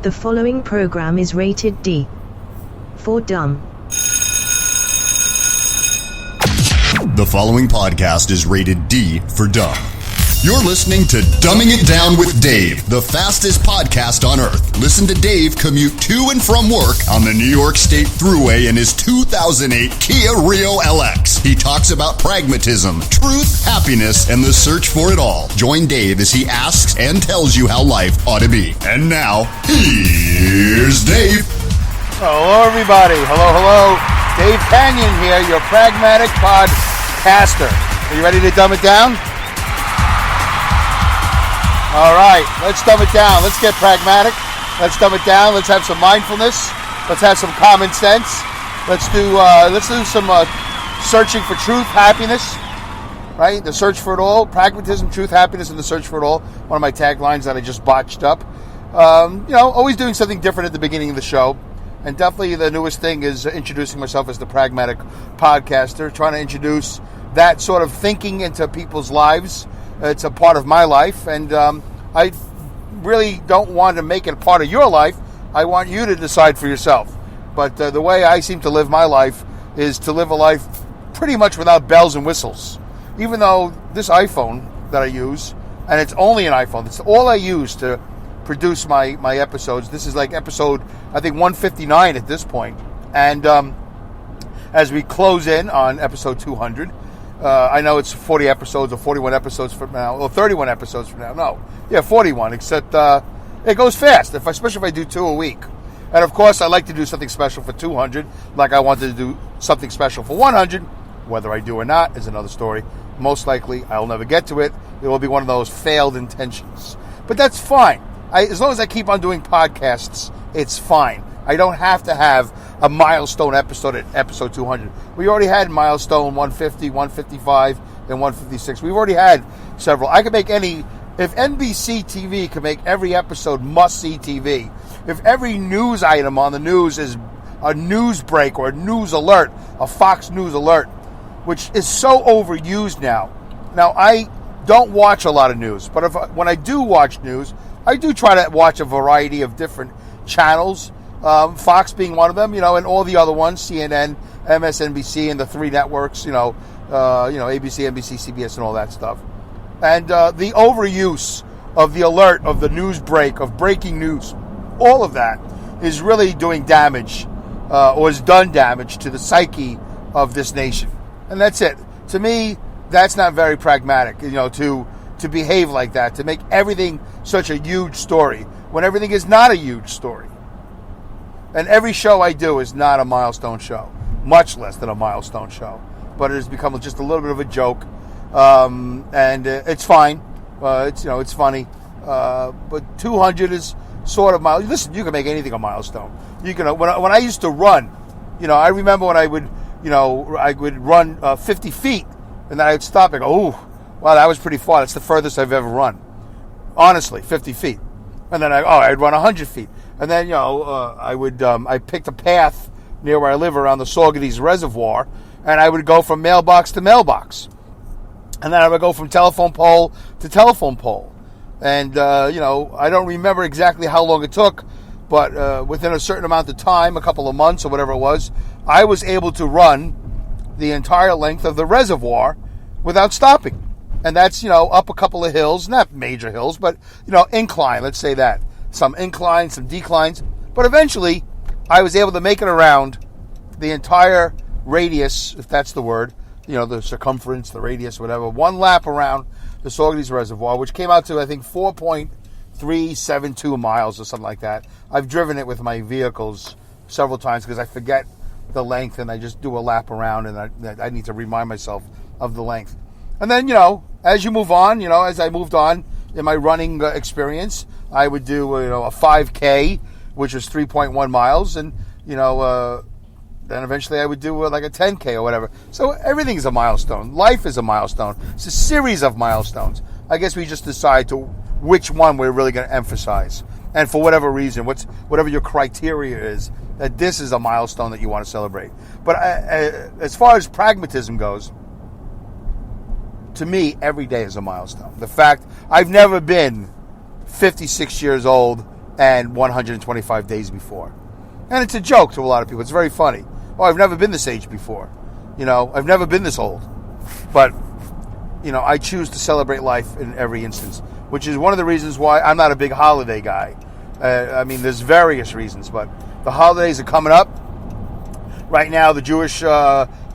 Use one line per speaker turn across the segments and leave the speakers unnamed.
The following program is rated D for dumb.
The following podcast is rated D for dumb. You're listening to Dumbing It Down with Dave, the fastest podcast on earth. Listen to Dave commute to and from work on the New York State Thruway in his 2008 Kia Rio LX. He talks about pragmatism, truth, happiness, and the search for it all. Join Dave as he asks and tells you how life ought to be. And now, here's Dave.
Hello, everybody. Hello. Dave Canyon here, your Pragmatic Podcaster. Are you ready to dumb it down? All right, let's dumb it down. Let's get pragmatic. Let's dumb it down. Let's have some mindfulness. Let's have some common sense. Let's do some searching for truth, happiness, right? The search for it all. Pragmatism, truth, happiness, and the search for it all. One of my taglines that I just botched up. Always doing something different at the beginning of the show. And definitely the newest thing is introducing myself as the Pragmatic Podcaster, trying to introduce that sort of thinking into people's lives. It's a part of my life, and I really don't want to make it a part of your life. I want you to decide for yourself. But the way I seem to live my life is to live a life pretty much without bells and whistles. Even though this iPhone that I use, and it's only an iPhone, it's all I use to produce my episodes. This is like episode, I think, 159 at this point. And as we close in on episode 200, I know it's 40 episodes or 41 episodes from now, or 31 episodes from now. No, 41, except it goes fast, especially if I do 2 a week. And of course, I like to do something special for 200, like I wanted to do something special for 100. Whether I do or not is another story. Most likely, I'll never get to it. It will be one of those failed intentions. But that's fine. As long as I keep on doing podcasts, it's fine. I don't have to have a milestone episode at episode 200. We already had milestone 150, 155, and 156. We've already had several. I could make if NBC TV could make every episode must-see TV, if every news item on the news is a news break or a news alert, a Fox News alert, which is so overused now. Now, I don't watch a lot of news, but when I do watch news, I do try to watch a variety of different channels. Fox being one of them, and all the other ones, CNN, MSNBC, and the 3 networks, ABC, NBC, CBS, and all that stuff. And the overuse of the alert, of the news break, of breaking news, all of that is really doing damage, or has done damage to the psyche of this nation. And that's it. To me, that's not very pragmatic, to behave like that, to make everything such a huge story, when everything is not a huge story. And every show I do is not a milestone show, much less than a milestone show. But it has become just a little bit of a joke, and it's fine. It's funny. But 200 is sort of milestone. Listen, you can make anything a milestone. You can. When I used to run, I remember when I would run 50 feet, and then I would stop and go, "Ooh, wow, that was pretty far. That's the furthest I've ever run." Honestly, 50 feet. And then I'd run 100 feet. And then, I picked a path near where I live around the Saugerties Reservoir, and I would go from mailbox to mailbox. And then I would go from telephone pole to telephone pole. And, I don't remember exactly how long it took, but within a certain amount of time, a couple of months or whatever it was, I was able to run the entire length of the reservoir without stopping. And that's, up a couple of hills, not major hills, but, incline, let's say that. Some inclines, some declines. But eventually, I was able to make it around the entire radius, if that's the word, the circumference, the radius, whatever, one lap around the Saugerties Reservoir, which came out to, I think, 4.372 miles or something like that. I've driven it with my vehicles several times because I forget the length and I just do a lap around, and I need to remind myself of the length. And then, as you move on, as I moved on in my running experience, I would do, a 5K, which was 3.1 miles, and, then eventually I would do like a 10K or whatever. So everything's a milestone. Life is a milestone. It's a series of milestones. I guess we just decide which one we're really going to emphasize. And for whatever reason, whatever your criteria is, that this is a milestone that you want to celebrate. But as far as pragmatism goes, to me, every day is a milestone. The fact I've never been 56 years old and 125 days before. And it's a joke to a lot of people. It's very funny. Oh, I've never been this age before. I've never been this old. But, I choose to celebrate life in every instance, which is one of the reasons why I'm not a big holiday guy. There's various reasons, but the holidays are coming up. Right now, the Jewish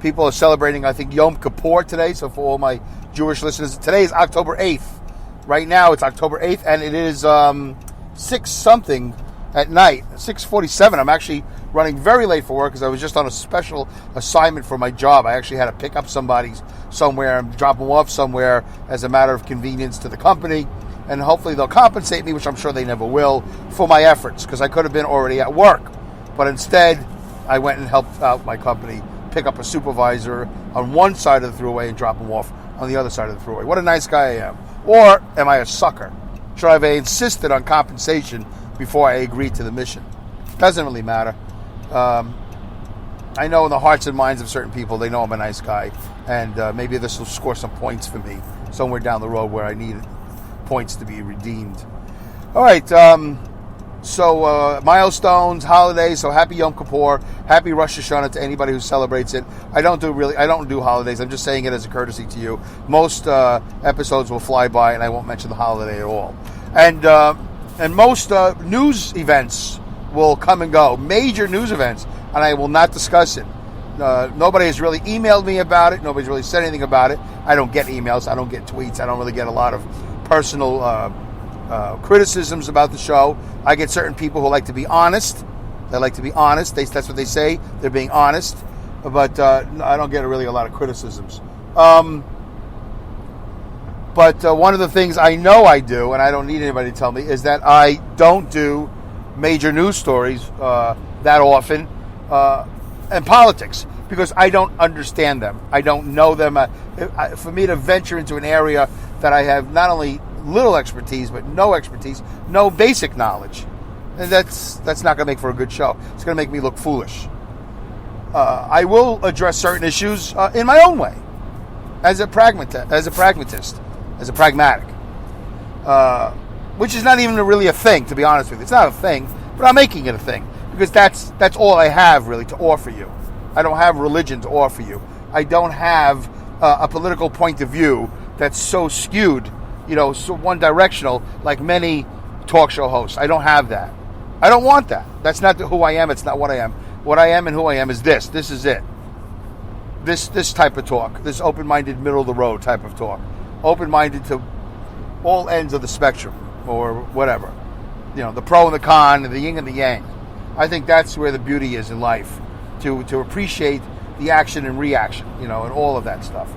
people are celebrating, I think, Yom Kippur today. So for all my Jewish listeners, today is October 8th. Right now, it's October 8th, and it is 6-something at night, 6:47. I'm actually running very late for work because I was just on a special assignment for my job. I actually had to pick up somebody somewhere and drop them off somewhere as a matter of convenience to the company. And hopefully they'll compensate me, which I'm sure they never will, for my efforts, because I could have been already at work. But instead, I went and helped out my company pick up a supervisor on one side of the thruway and drop him off on the other side of the thruway. What a nice guy I am. Or am I a sucker? Should I have insisted on compensation before I agreed to the mission? Doesn't really matter. I know in the hearts and minds of certain people, they know I'm a nice guy. And maybe this will score some points for me somewhere down the road where I need points to be redeemed. All right. So milestones, holidays. So happy Yom Kippur, happy Rosh Hashanah to anybody who celebrates it. I don't do holidays. I'm just saying it as a courtesy to you. Most episodes will fly by, and I won't mention the holiday at all. And most news events will come and go. Major news events, and I will not discuss it. Nobody has really emailed me about it. Nobody's really said anything about it. I don't get emails. I don't get tweets. I don't really get a lot of personal criticisms about the show. I get certain people who like to be honest. They like to be honest. That's what they say. They're being honest. But I don't get really a lot of criticisms. But one of the things I know I do, and I don't need anybody to tell me, is that I don't do major news stories that often, and politics, because I don't understand them. I don't know them. For me to venture into an area that I have not only little expertise, but no expertise, no basic knowledge, and that's not going to make for a good show. It's going to make me look foolish. I will address certain issues in my own way, as a pragmatic, which is not even really a thing, to be honest with you. It's not a thing, but I'm making it a thing, because that's all I have really to offer you. I don't have religion to offer you. I don't have a political point of view that's so skewed, so one-directional like many talk show hosts. I don't have that. I don't want that. That's not who I am. It's not what I am. What I am and who I am is this. This is it. This type of talk. This open-minded, middle-of-the-road type of talk. Open-minded to all ends of the spectrum, or whatever. The pro and the con, the yin and the yang. I think that's where the beauty is in life. To appreciate the action and reaction, and all of that stuff.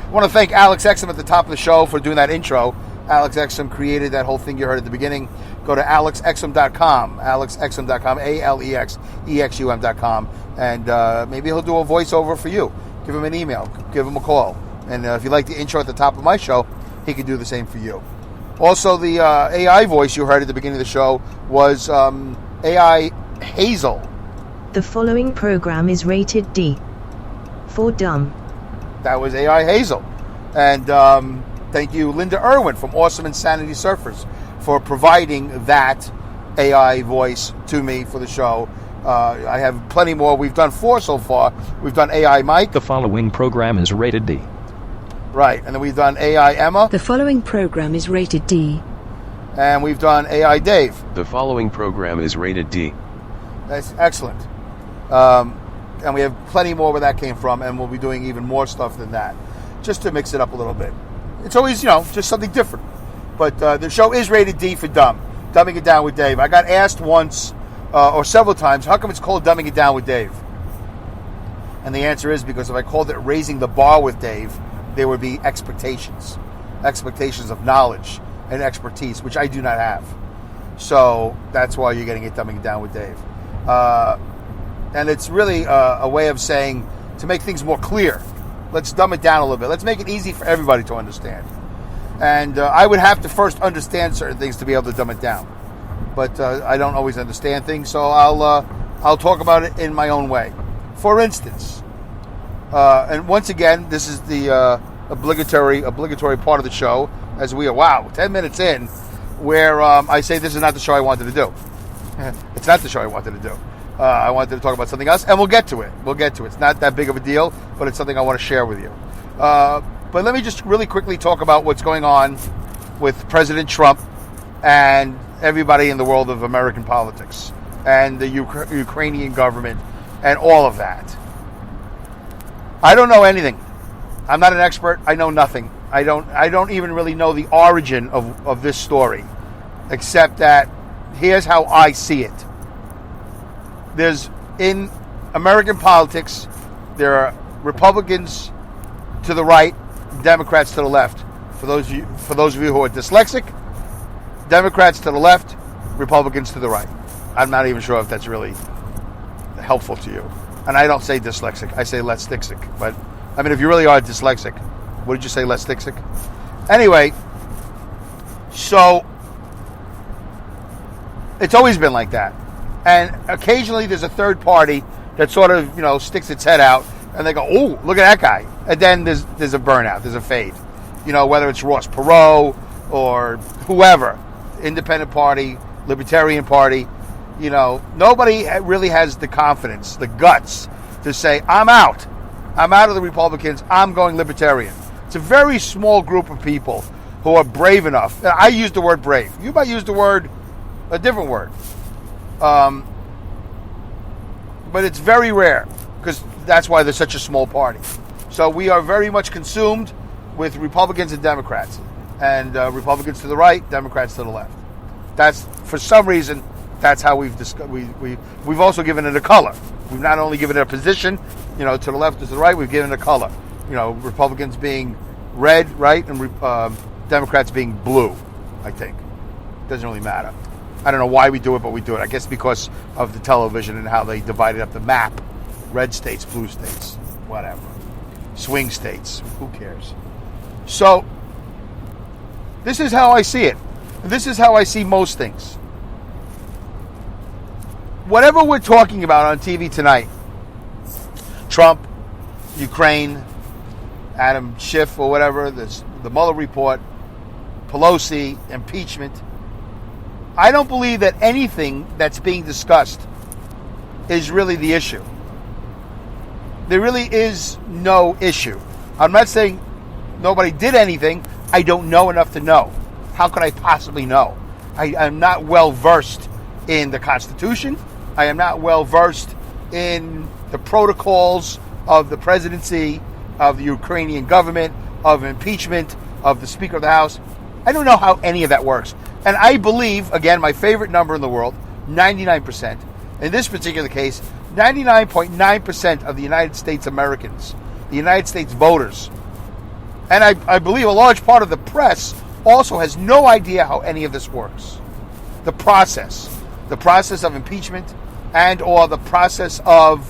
I want to thank Alex Exum at the top of the show for doing that intro. Alex Exum created that whole thing you heard at the beginning. Go to alexexum.com, alexexum.com, alexexum.com, and maybe he'll do a voiceover for you. Give him an email, give him a call. And if you like the intro at the top of my show, he can do the same for you. Also, the AI voice you heard at the beginning of the show was AI Hazel.
The following program is rated D for dumb.
That was AI Hazel. And thank you, Linda Irwin from Awesome Insanity Surfers, for providing that AI voice to me for the show. I have plenty more. We've done 4 so far. We've done AI Mike.
The following program is rated D.
Right. And then we've done AI Emma.
The following program is rated D.
And we've done AI Dave.
The following program is rated D.
That's excellent. And we have plenty more where that came from, and we'll be doing even more stuff than that, just to mix it up a little bit. It's always, just something different. But the show is rated D for dumb. Dumbing It Down with Dave. I got asked once, or several times, how come it's called Dumbing It Down with Dave? And the answer is because if I called it Raising the Bar with Dave, there would be expectations of knowledge and expertise, which I do not have. So that's why you're getting it Dumbing It Down with Dave. And it's really a way of saying, to make things more clear, let's dumb it down a little bit. Let's make it easy for everybody to understand. And I would have to first understand certain things to be able to dumb it down. But I don't always understand things, so I'll talk about it in my own way. For instance, and once again, this is the obligatory part of the show, as we are, 10 minutes in, where I say this is not the show I wanted to do. It's not the show I wanted to do. I wanted to talk about something else, and we'll get to it. It's not that big of a deal, but it's something I want to share with you. But let me just really quickly talk about what's going on with President Trump and everybody in the world of American politics and the Ukrainian government and all of that. I don't know anything. I'm not an expert. I know nothing. I don't even really know the origin of this story, except that here's how I see it. There's, in American politics, there are Republicans to the right, Democrats to the left. For those of you who are dyslexic, Democrats to the left, Republicans to the right. I'm not even sure if that's really helpful to you. And I don't say dyslexic, I say less dyslexic. But I mean, if you really are dyslexic, what did you say, less dyslexic? Anyway, so it's always been like that. And occasionally there's a third party that sort of, sticks its head out and they go, oh, look at that guy. And then there's a burnout, there's a fade. Whether it's Ross Perot or whoever, Independent Party, Libertarian Party, nobody really has the confidence, the guts to say, I'm out of the Republicans, I'm going Libertarian. It's a very small group of people who are brave enough. I use the word brave. You might use a different word. But it's very rare, because that's why there's such a small party. So we are very much consumed with Republicans and Democrats, and Republicans to the right, Democrats to the left. That's, for some reason, that's how we've also given it a color. We've not only given it a position, to the left or to the right, we've given it a color. Republicans being red, right, and Democrats being blue, I think. Doesn't really matter. I don't know why we do it, but we do it. I guess because of the television and how they divided up the map. Red states, blue states, whatever. Swing states, who cares? So, this is how I see it. This is how I see most things. Whatever we're talking about on TV tonight, Trump, Ukraine, Adam Schiff or whatever, the Mueller report, Pelosi, impeachment, I don't believe that anything that's being discussed is really the issue. There really is no issue. I'm not saying nobody did anything. I don't know enough to know. How could I possibly know? I'm not well versed in the Constitution. I am not well versed in the protocols of the presidency, of the Ukrainian government, of impeachment, of the Speaker of the House. I don't know how any of that works. And I believe, again, my favorite number in the world, 99%. In this particular case, 99.9% of the United States Americans, the United States voters, and I believe a large part of the press also has no idea how any of this works. The process of impeachment, and or the process of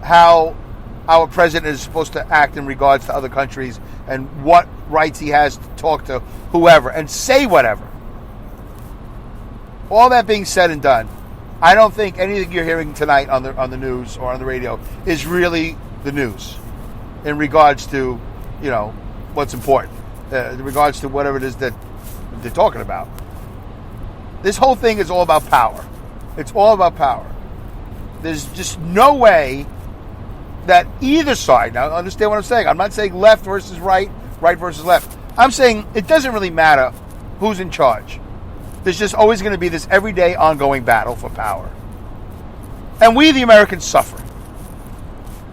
how our president is supposed to act in regards to other countries and what rights he has to talk to whoever and say whatever. All that being said and done, I don't think anything you're hearing tonight on the news or on the radio is really the news in regards to, what's important, in regards to whatever it is that they're talking about. This whole thing is all about power. It's all about power. There's just no way that either side, now understand what I'm saying, I'm not saying left versus right, right versus left. I'm saying it doesn't really matter who's in charge. There's just always going to be this everyday ongoing battle for power. And we, the Americans, suffer.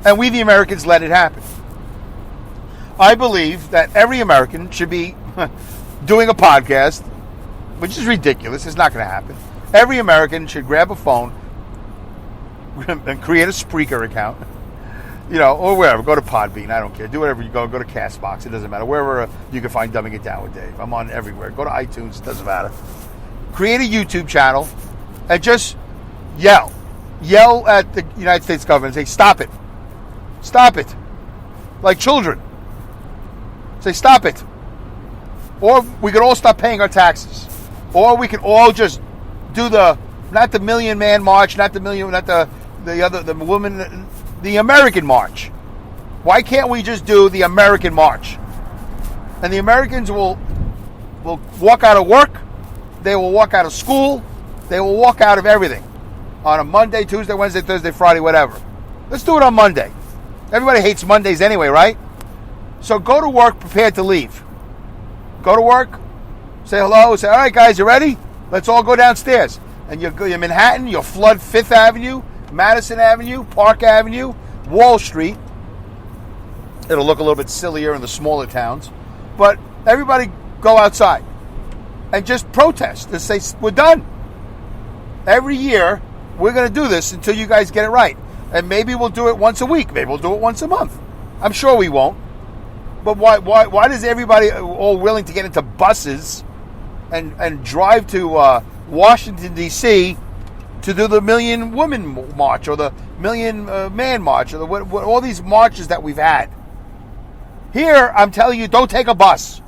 And we, the Americans, let it happen. I believe that every American should be doing a podcast, which is ridiculous. It's not going to happen. Every American should grab a phone and create a Spreaker account, or wherever. Go to Podbean. I don't care. Do whatever you go. Go to Castbox. It doesn't matter. Wherever you can find Dumbing It Down with Dave. I'm on everywhere. Go to iTunes. It doesn't matter. Create a YouTube channel and just yell. Yell at the United States government and say, stop it. Stop it. Like children. Say, stop it. Or we could all stop paying our taxes. Or we could all just do not the Million Man March, not the American March. Why can't we just do the American March? And the Americans will walk out of work, they will walk out of school, They will walk out of everything on a Monday, Tuesday, Wednesday, Thursday, Friday, whatever. Let's do it on Monday. Everybody hates Mondays anyway, right? So go to work prepared to leave. Go to work, say hello, say, all right, guys, you ready? Let's all go downstairs. And you're in Manhattan, you'll flood 5th Avenue, Madison Avenue, Park Avenue, Wall Street. It'll look a little bit sillier in the smaller towns. But everybody go outside and just protest and say, we're done. Every year, we're going to do this until you guys get it right. And maybe we'll do it once a week. Maybe we'll do it once a month. I'm sure we won't. But why does everybody all willing to get into buses and drive to Washington, D.C. to do the Million Woman March or the Million Man March or all these marches that we've had? Here, I'm telling you, don't take a bus.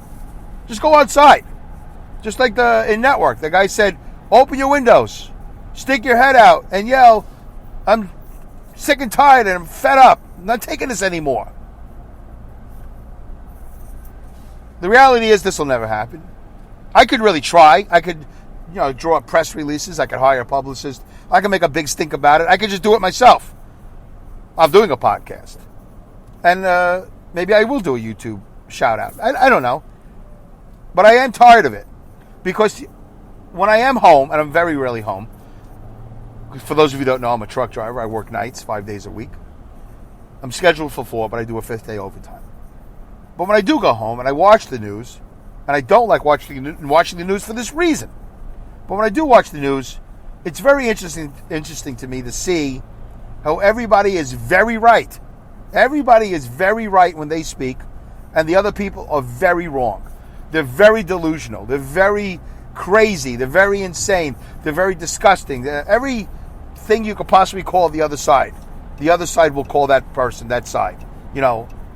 Just go outside. Just like in Network, the guy said, open your windows, stick your head out, and yell, I'm sick and tired and I'm fed up. I'm not taking this anymore. The reality is this will never happen. I could really try. I could, draw up press releases. I could hire a publicist. I could make a big stink about it. I could just do it myself. I'm doing a podcast. And maybe I will do a YouTube shout out. I don't know. But I am tired of it. Because when I am home, and I'm very rarely home, for those of you who don't know, I'm a truck driver. I work nights, 5 days a week. I'm scheduled for 4, but I do a 5th day overtime. But when I do go home and I watch the news, and I don't like watching the news for this reason, but when I do watch the news, it's very interesting to me to see how everybody is very right. Everybody is very right when they speak, and the other people are very wrong. They're very delusional. They're very crazy. They're very insane. They're very disgusting. Everything you could possibly call the other side will call that person that side.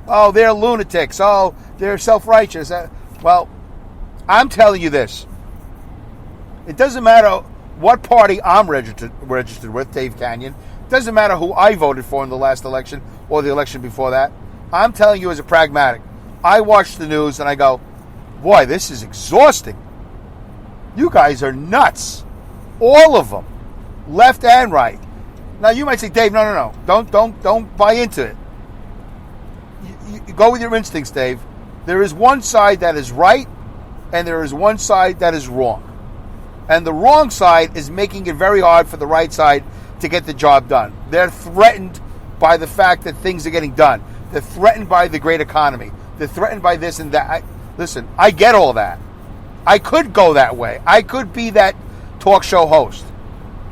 Oh, they're lunatics. Oh, they're self-righteous. Well, I'm telling you this. It doesn't matter what party I'm registered with, Dave Canyon. It doesn't matter who I voted for in the last election or the election before that. I'm telling you as a pragmatic. I watch the news and I go, boy, this is exhausting. You guys are nuts. All of them. Left and right. Now, you might say, Dave, no. Don't buy into it. You go with your instincts, Dave. There is one side that is right, and there is one side that is wrong. And the wrong side is making it very hard for the right side to get the job done. They're threatened by the fact that things are getting done. They're threatened by the great economy. They're threatened by this and that. Listen, I get all that. I could go that way. I could be that talk show host.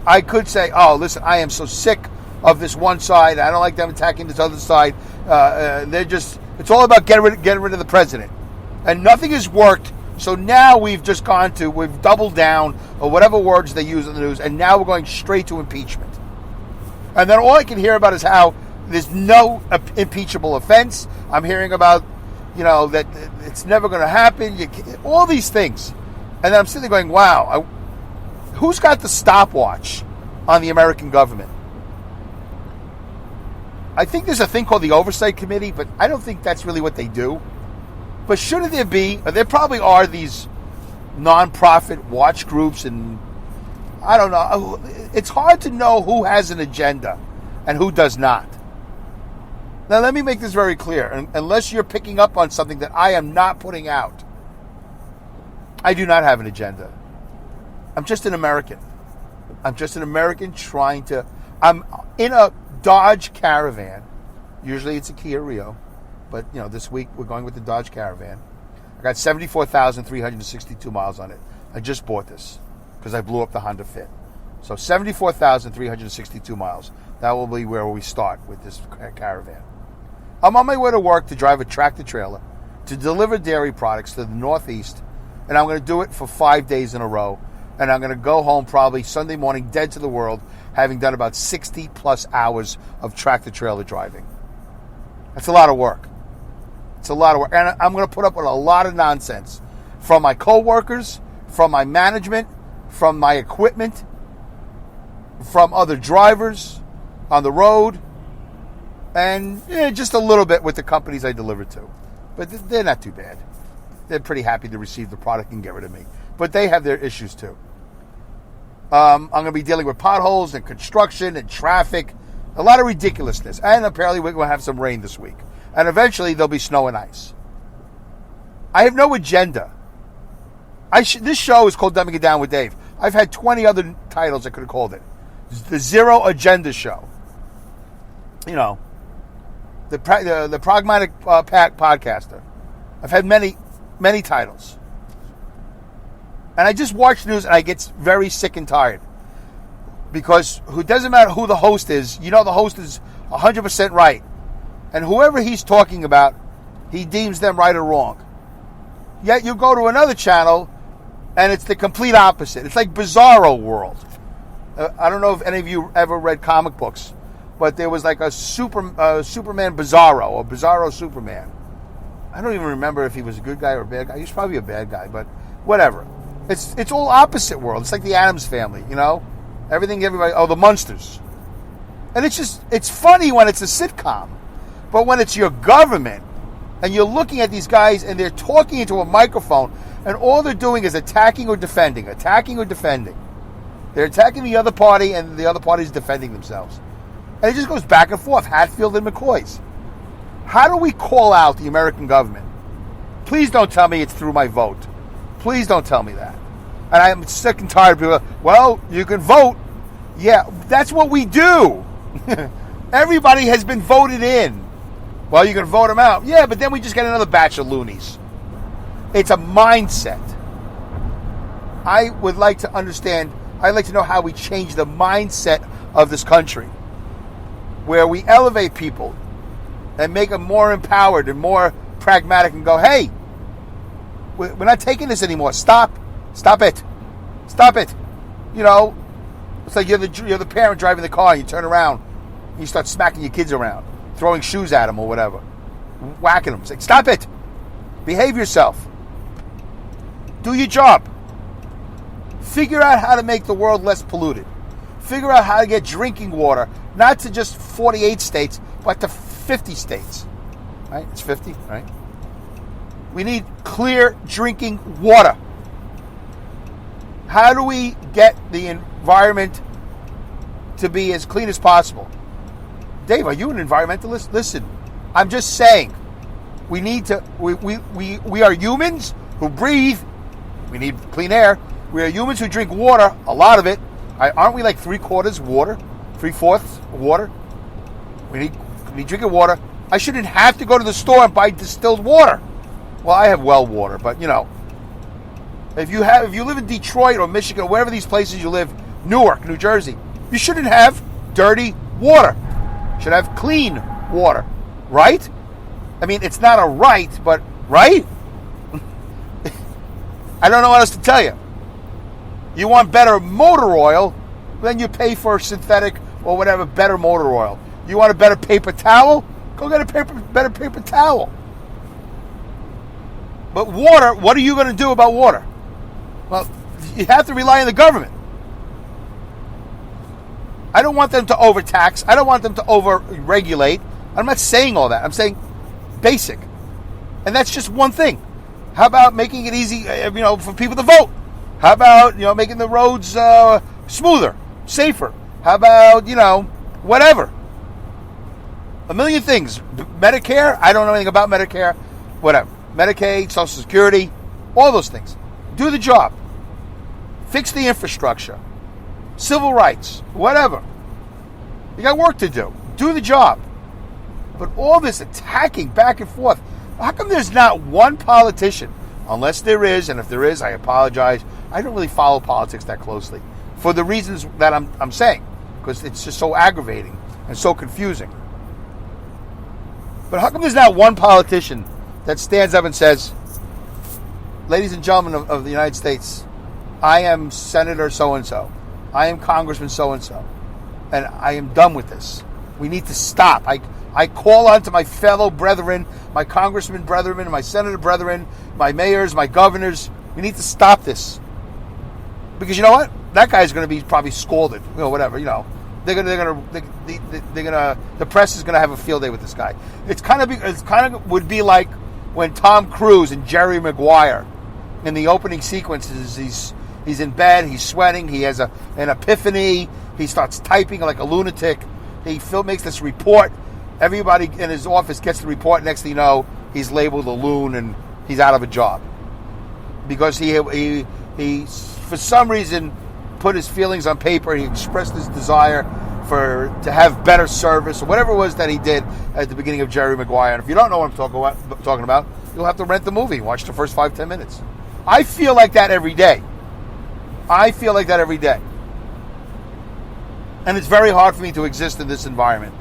I could say, oh, listen, I am so sick of this one side. I don't like them attacking this other side. It's all about getting rid of the president. And nothing has worked. So now we've doubled down, or whatever words they use in the news, and now we're going straight to impeachment. And then all I can hear about is how there's no impeachable offense. I'm hearing about, that it's never going to happen. All these things. And then I'm sitting there going, wow, who's got the stopwatch on the American government? I think there's a thing called the Oversight Committee, but I don't think that's really what they do. But shouldn't there be, there probably are these non-profit watch groups, and I don't know. It's hard to know who has an agenda and who does not. Now, let me make this very clear. Unless you're picking up on something that I am not putting out, I do not have an agenda. I'm just an American. I'm just an American I'm in a Dodge Caravan. Usually it's a Kia Rio. But, this week we're going with the Dodge Caravan. I got 74,362 miles on it. I just bought this because I blew up the Honda Fit. So 74,362 miles. That will be where we start with this Caravan. I'm on my way to work to drive a tractor trailer to deliver dairy products to the Northeast. And I'm going to do it for 5 days in a row. And I'm going to go home probably Sunday morning dead to the world, having done about 60 plus hours of tractor trailer driving. That's a lot of work. It's a lot of work. And I'm going to put up with a lot of nonsense from my coworkers, from my management, from my equipment, from other drivers on the road, and just a little bit with the companies I deliver to. But they're not too bad. They're pretty happy to receive the product and get rid of me. But they have their issues too. I'm going to be dealing with potholes and construction and traffic. A lot of ridiculousness. And apparently we're going to have some rain this week. And eventually there'll be snow and ice. I have no agenda. This show is called Dumbing It Down with Dave. I've had 20 other titles I could have called it. The Zero Agenda Show. You know, the Pragmatic Podcaster. I've had many titles. And I just watch news and I get very sick and tired. Because it doesn't matter who the host is. You know the host is 100% right. And whoever he's talking about, he deems them right or wrong. Yet you go to another channel and it's the complete opposite. It's like Bizarro World. I don't know if any of you ever read comic books, but there was like a Superman Bizarro, or Bizarro Superman. I don't even remember if he was a good guy or a bad guy. He's probably a bad guy, but whatever. It's all opposite world. It's like the Addams Family, you know? The Munsters. And it's funny when it's a sitcom. But when it's your government, and you're looking at these guys, and they're talking into a microphone, and all they're doing is attacking or defending. They're attacking the other party, and the other party is defending themselves. And it just goes back and forth, Hatfield and McCoy's. How do we call out the American government? Please don't tell me it's through my vote. Please don't tell me that. And I'm sick and tired of people, well, you can vote. Yeah, that's what we do. Everybody has been voted in. Well, you can vote them out. Yeah, but then we just get another batch of loonies. It's a mindset. I would like to understand, I'd like to know how we change the mindset of this country, where we elevate people and make them more empowered and more pragmatic and go, hey, we're not taking this anymore. Stop it. You know, it's like you're the parent driving the car and you turn around and you start smacking your kids around, throwing shoes at them or whatever, whacking them. It's like, stop it. Behave yourself. Do your job. Figure out how to make the world less polluted. Figure out how to get drinking water, not to just 48 states, but to 50 states. Right? It's 50, right? We need clear drinking water. How do we get the environment to be as clean as possible? Dave, are you an environmentalist? Listen, I'm just saying, we need to, we are humans who breathe. We need clean air. We are humans who drink water, a lot of it. Aren't we like 3/4 water? 3/4 water? We need drinking water. I shouldn't have to go to the store and buy distilled water. Well, I have well water, but you know, if you live in Detroit or Michigan or wherever these places you live, Newark, New Jersey, you shouldn't have dirty water. You should have clean water, right? I mean, it's not a right, but right? I don't know what else to tell you. You want better motor oil, then you pay for synthetic or whatever better motor oil. You want a better paper towel? Go get a better paper towel. But water, what are you going to do about water? Well, you have to rely on the government. I don't want them to overtax. I don't want them to over-regulate. I'm not saying all that. I'm saying basic. And that's just one thing. How about making it easy, for people to vote? How about, making the roads smoother, safer? How about, whatever? A million things. Medicare, I don't know anything about Medicare. Whatever. Medicaid, Social Security, all those things. Do the job. Fix the infrastructure. Civil rights, whatever. You got work to do. Do the job. But all this attacking back and forth, how come there's not one politician, unless there is, and if there is, I apologize. I don't really follow politics that closely for the reasons that I'm saying, because it's just so aggravating and so confusing. But how come there's not one politician that stands up and says, ladies and gentlemen of the United States, I am Senator so-and-so. I am Congressman so-and-so. And I am done with this. We need to stop. I call on to my fellow brethren, my congressmen brethren, my senator brethren, my mayors, my governors. We need to stop this. Because you know what? That guy's going to be probably scolded. Whatever, the press is going to have a field day with this guy. It's kind of would be like when Tom Cruise and Jerry Maguire in the opening sequences, He's in bed. He's sweating. He has an epiphany. He starts typing like a lunatic. He makes this report. Everybody in his office gets the report. Next thing you know, he's labeled a loon and he's out of a job because he for some reason put his feelings on paper. He expressed his desire to have better service or whatever it was that he did at the beginning of Jerry Maguire. And if you don't know what I'm talking about, you'll have to rent the movie and watch the first 5-10 minutes. I feel like that every day. And it's very hard for me to exist in this environment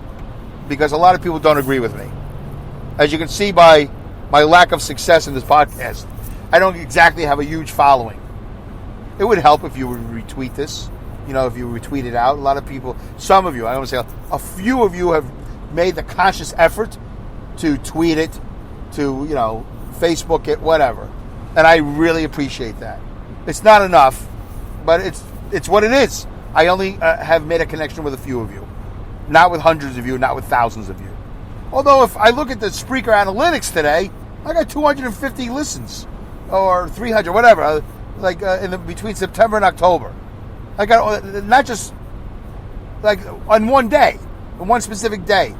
because a lot of people don't agree with me. As you can see by my lack of success in this podcast, I don't exactly have a huge following. It would help if you would retweet this. If you retweet it out. A lot of people, some of you, I want to say a few of you have made the conscious effort to tweet it, to, Facebook it, whatever. And I really appreciate that. It's not enough, but it's what it is. I only have made a connection with a few of you. Not with hundreds of you, not with thousands of you. Although if I look at the Spreaker analytics today, I got 250 listens. Or 300, whatever. Between September and October. I got not just like on one day, on one specific day.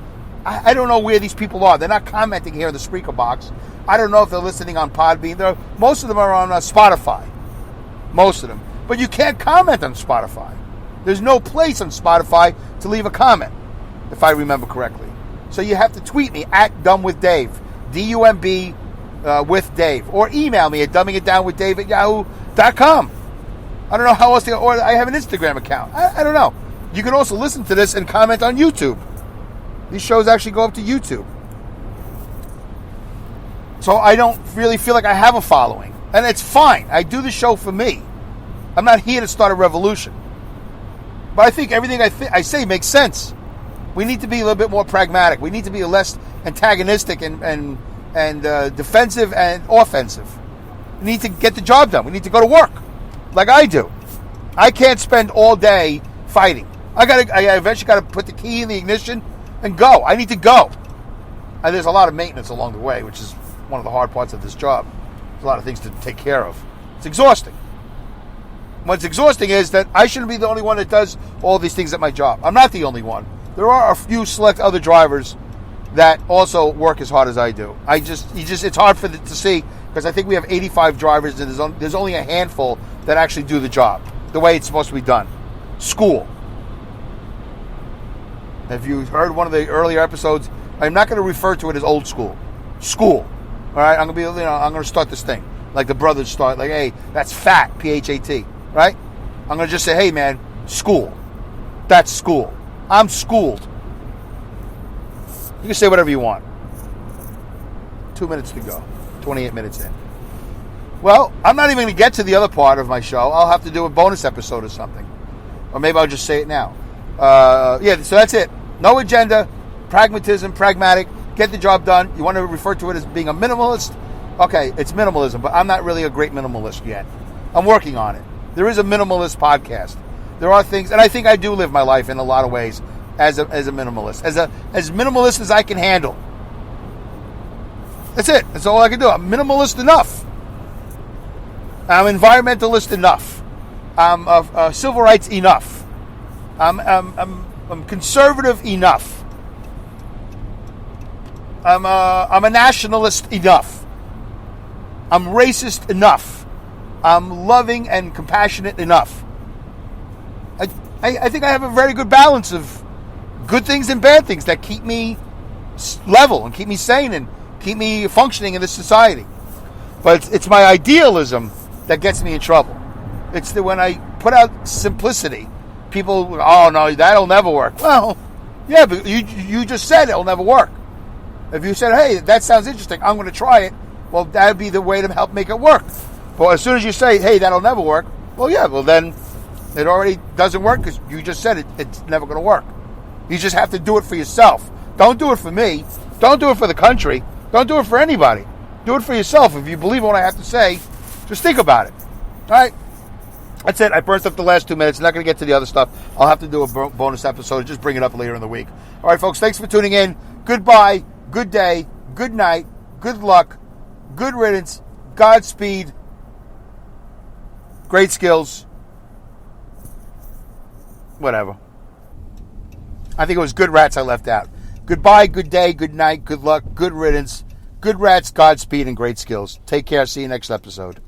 I don't know where these people are. They're not commenting here in the Spreaker box. I don't know if they're listening on Podbean. Most of them are on Spotify. Most of them. But you can't comment on Spotify. There's no place on Spotify to leave a comment, if I remember correctly. So you have to tweet me at dumbwithdave, DUMB with Dave, or email me at dumbingitdownwithdave@yahoo.com. I don't know how else or I have an Instagram account. I don't know. You can also listen to this and comment on YouTube. These shows actually go up to YouTube. So I don't really feel like I have a following. And it's fine. I do the show for me. I'm not here to start a revolution. But I think everything I say makes sense. We need to be a little bit more pragmatic. We need to be less antagonistic and defensive and offensive. We need to get the job done. We need to go to work. Like I do. I can't spend all day fighting. I eventually got to put the key in the ignition and go. I need to go. And there's a lot of maintenance along the way, which is one of the hard parts of this job. There's a lot of things to take care of. It's exhausting. What's exhausting is that I shouldn't be the only one that does all these things at my job. I'm not the only one. There are a few select other drivers that also work as hard as I do. It's hard to see because I think we have 85 drivers and there's only a handful that actually do the job the way it's supposed to be done. School. If you heard one of the earlier episodes, I'm not going to refer to it as old school. School. All right, I'm going to start this thing like the brothers start. Like, hey, that's fat, PHAT. Right? I'm going to just say, hey, man, school. That's school. I'm schooled. You can say whatever you want. 2 minutes to go. 28 minutes in. Well, I'm not even going to get to the other part of my show. I'll have to do a bonus episode or something. Or maybe I'll just say it now. So that's it. No agenda. Pragmatism, pragmatic. Get the job done. You want to refer to it as being a minimalist? Okay, it's minimalism, but I'm not really a great minimalist yet. I'm working on it. There is a minimalist podcast. There are things, and I think I do live my life in a lot of ways as a minimalist. As minimalist as I can handle. That's it. That's all I can do. I'm minimalist enough. I'm environmentalist enough. I'm civil rights enough. I'm conservative enough. I'm a nationalist enough. I'm racist enough. I'm loving and compassionate enough. I think I have a very good balance of good things and bad things that keep me level and keep me sane and keep me functioning in this society. But it's my idealism that gets me in trouble. It's when I put out simplicity, people, oh no, that'll never work. Well, yeah, but you just said it'll never work. If you said, hey, that sounds interesting, I'm going to try it, well, that would be the way to help make it work. But as soon as you say, hey, that'll never work, well, yeah, well then it already doesn't work because you just said it's never going to work. You just have to do it for yourself. Don't do it for me. Don't do it for the country. Don't do it for anybody. Do it for yourself. If you believe in what I have to say, just think about it. All right? That's it. I burnt up the last 2 minutes. Not going to get to the other stuff. I'll have to do a bonus episode. Just bring it up later in the week. All right, folks. Thanks for tuning in. Goodbye. Good day. Good night. Good luck. Good riddance. Godspeed. Great skills. Whatever. I think it was good rats I left out. Goodbye, good day, good night, good luck, good riddance. Good rats, Godspeed, and great skills. Take care. See you next episode.